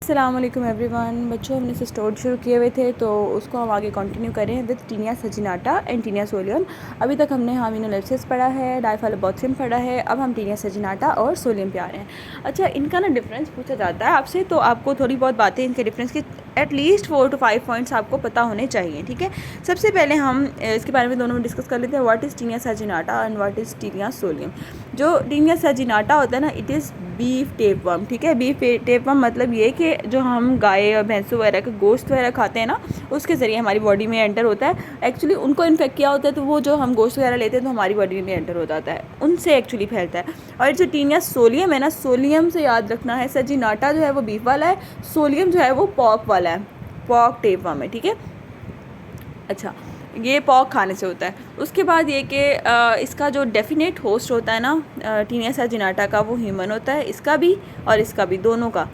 अस्सलाम वालेकुम एवरीवन। बच्चों, हमने इसे स्टोर शुरू किए हुए थे तो उसको हम आगे कंटिन्यू करें with taenia saginata and taenia solium. अभी तक हमने हामिनोलेप्सिस पढ़ा है, डाइफाइलोबॉक्सिन पढ़ा है, अब हम टीनिया सजिनाटा और सोलियम पे आ रहे हैं। अच्छा, इनका ना डिफरेंस पूछा जाता है आपसे, तो आपको थोड़ी बहुत बातें इनके डिफरेंस की एटलीस्ट 4 to 5 पॉइंट्स आपको पता होने चाहिए। ठीक है, सबसे पहले हम इसके बारे में दोनों में डिस्कस कर लेते हैं। What is taenia saginata and what is taenia solium. जो टीनिया सजिनाटा होता है ना, इट इज़ बीफ टेपवर्म। ठीक है, बीफ टेपवर्म मतलब ये कि जो हम गाय और भैंसों वगैरह का गोश्त वगैरह खाते हैं ना, उसके ज़रिए हमारी बॉडी में एंटर होता है। एक्चुअली उनको इन्फेक्ट किया होता है तो वो जो हम गोश्त वगैरह लेते हैं तो हमारी बॉडी में एंटर हो जाता है, उनसे एक्चुअली फैलता है। और जो टीनिया सोलियम है ना, सोलियम से याद रखना है, सजिनाटा जो है वो बीफ वाला है, सोलियम जो है वो पॉक वाला है, पॉक टेपवर्म है। ठीक है, अच्छा, ये पॉक खाने से होता है। उसके बाद ये कि इसका जो डेफिनेट होस्ट होता है ना टीनिया सजिनाटा का, वो ह्यूमन होता है, इसका भी और इसका भी, दोनों का।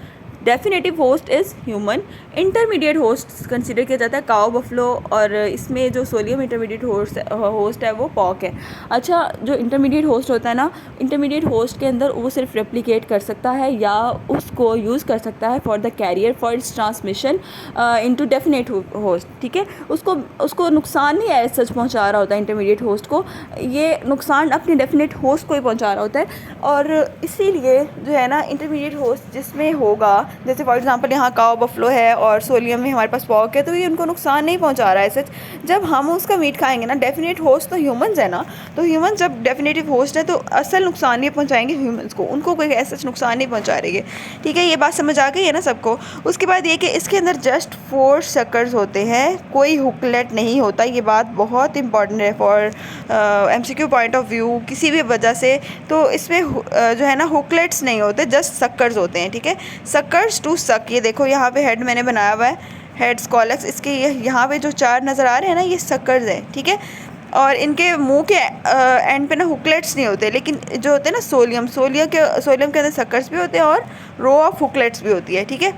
Definitive host is human. Intermediate host consider किया जाता है काओ बफलो, और इसमें जो सोलियम इंटरमीडिएट होस्ट है वो पॉक है। अच्छा, जो इंटरमीडिएट होस्ट होता है ना, इंटरमीडिएट होस्ट के अंदर वो सिर्फ रेप्लिकेट कर सकता है या उसको यूज़ कर सकता है for the carrier for its transmission into definite host. ठीक है, उसको नुकसान नहीं है सच पहुंचा रहा होता है इंटरमीडिएट होस्ट को, ये नुकसान अपने डेफिनेट होस्ट को ही पहुंचा रहा होता है। और इसीलिए जो है ना, इंटरमीडिएट होस्ट जिसमें होगा, जैसे फॉर एग्जांपल यहाँ काओ बफलो है और सोलियम में हमारे पास पॉक है, तो ये उनको नुकसान नहीं पहुंचा रहा है सच। जब हम उसका मीट खाएंगे ना, डेफिनेट होस्ट तो ह्यूमंस है ना, तो ह्यूमन जब डेफिनेटिव होस्ट है तो असल नुकसान नहीं पहुंचाएंगे ह्यूमंस को, उनको कोई ऐसा नुकसान नहीं पहुंचा रही है। ठीक है, ये बात समझ आ गई है ना सबको। उसके बाद ये कि इसके अंदर जस्ट 4 शकर्स होते हैं, कोई हुकलेट नहीं होता। ये बात बहुत इंपॉर्टेंट है for MCQ point of view किसी भी वजह से। तो इसमें जो है ना, हुकलेट्स नहीं होते, जस्ट सक्कर्स होते हैं। ठीक है, सक्कर्स टू सक। ये देखो यहाँ पे हेड मैंने बनाया हुआ है, हेड्स कॉलेक्स, इसके ये यहाँ पे जो 4 नज़र आ रहे हैं ना, ये सक्कर्स हैं। ठीक है, और इनके मुंह के एंड पे ना हुकलेट्स नहीं होते, लेकिन जो होते हैं ना सोलियम के अंदर सक्कर्स भी होते हैं और रो ऑफ हुकलेट्स भी होती है। ठीक है,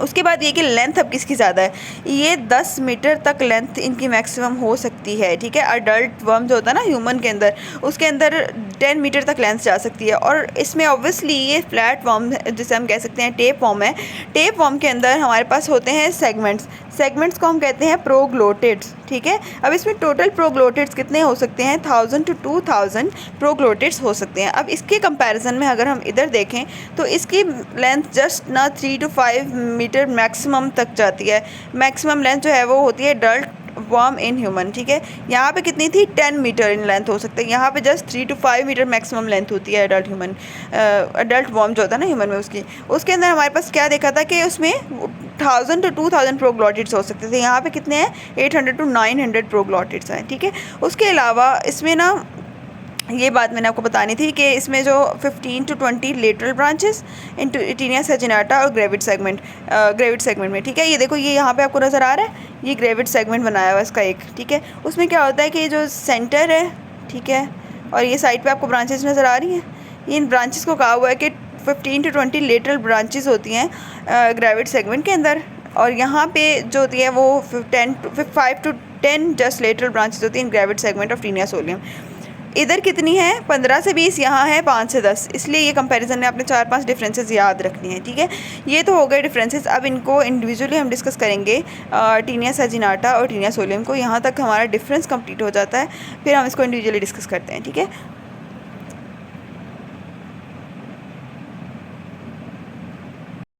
उसके बाद ये कि लेंथ अब किसकी ज़्यादा है, ये 10 मीटर तक लेंथ इनकी मैक्सिमम हो सकती है। ठीक है, अडल्ट वर्म जो होता है ना ह्यूमन के अंदर, उसके अंदर 10 मीटर तक लेंथ जा सकती है। और इसमें ऑब्वियसली ये फ्लैट वर्म जिसे हम कह सकते हैं टेप वर्म है। टेप वर्म के अंदर हमारे पास होते हैं सेगमेंट्स को हम कहते हैं प्रोग्लोटिड्स। ठीक है, अब इसमें टोटल प्रोग्लोटिड्स कितने हो सकते हैं, 1000 to 2000 प्रोग्लोटिड्स हो सकते हैं। अब इसके कंपैरिजन में अगर हम इधर देखें तो इसकी लेंथ जस्ट ना 3 to 5 मीटर मैक्सिमम तक जाती है। मैक्सिमम लेंथ जो है वो होती है अडल्ट वर्म इन ह्यूमन। ठीक है, यहाँ पे कितनी थी, 10 मीटर इन लेंथ हो सकते हैं, यहाँ पे just 3 to 5 meter maximum length होती है अडल्ट वर्म जो होता है ना ह्यूमन में, उसके अंदर हमारे पास क्या देखा था कि उसमें 1000 to 2000 प्रोग्लोटिड्स हो सकते थे। यहाँ पे कितने हैं, 800 to 900 प्रोग्लोटिड्स हैं। ठीक है, उसके अलावा इसमें ना ये बात मैंने आपको बतानी थी कि इसमें जो 15 to 20 lateral branches in taenia saginata और ग्रेविड सेगमेंट में। ठीक है, ये देखो, ये यहाँ पे आपको नज़र आ रहा है, ये ग्रेविड सेगमेंट बनाया हुआ है इसका एक। ठीक है, उसमें क्या होता है कि जो सेंटर है, ठीक है, और ये साइड पे आपको ब्रांचेस नज़र आ रही हैं, इन ब्रांचेस को कहा हुआ है कि 15 to 20 लेटरल ब्रांचेस होती हैं ग्रेविड सेगमेंट के अंदर, और यहाँ पे जो होती है वो 5 to 10 जस्ट लेटरल ब्रांचेस होती हैं in gravid segment of taenia solium. इधर कितनी है, 15 से 20, यहाँ है 5 से 10, इसलिए ये कंपैरिजन में आपने 4-5 डिफरेंसेस याद रखनी है। ठीक है, ये तो हो गए डिफरेंसेस। अब इनको इंडिविजुअली हम डिस्कस करेंगे, टीनिया सजिनाटा और टीनिया सोलियम को। यहाँ तक हमारा डिफरेंस कंप्लीट हो जाता है, फिर हम इसको इंडिविजुअली डिस्कस करते हैं। ठीक है।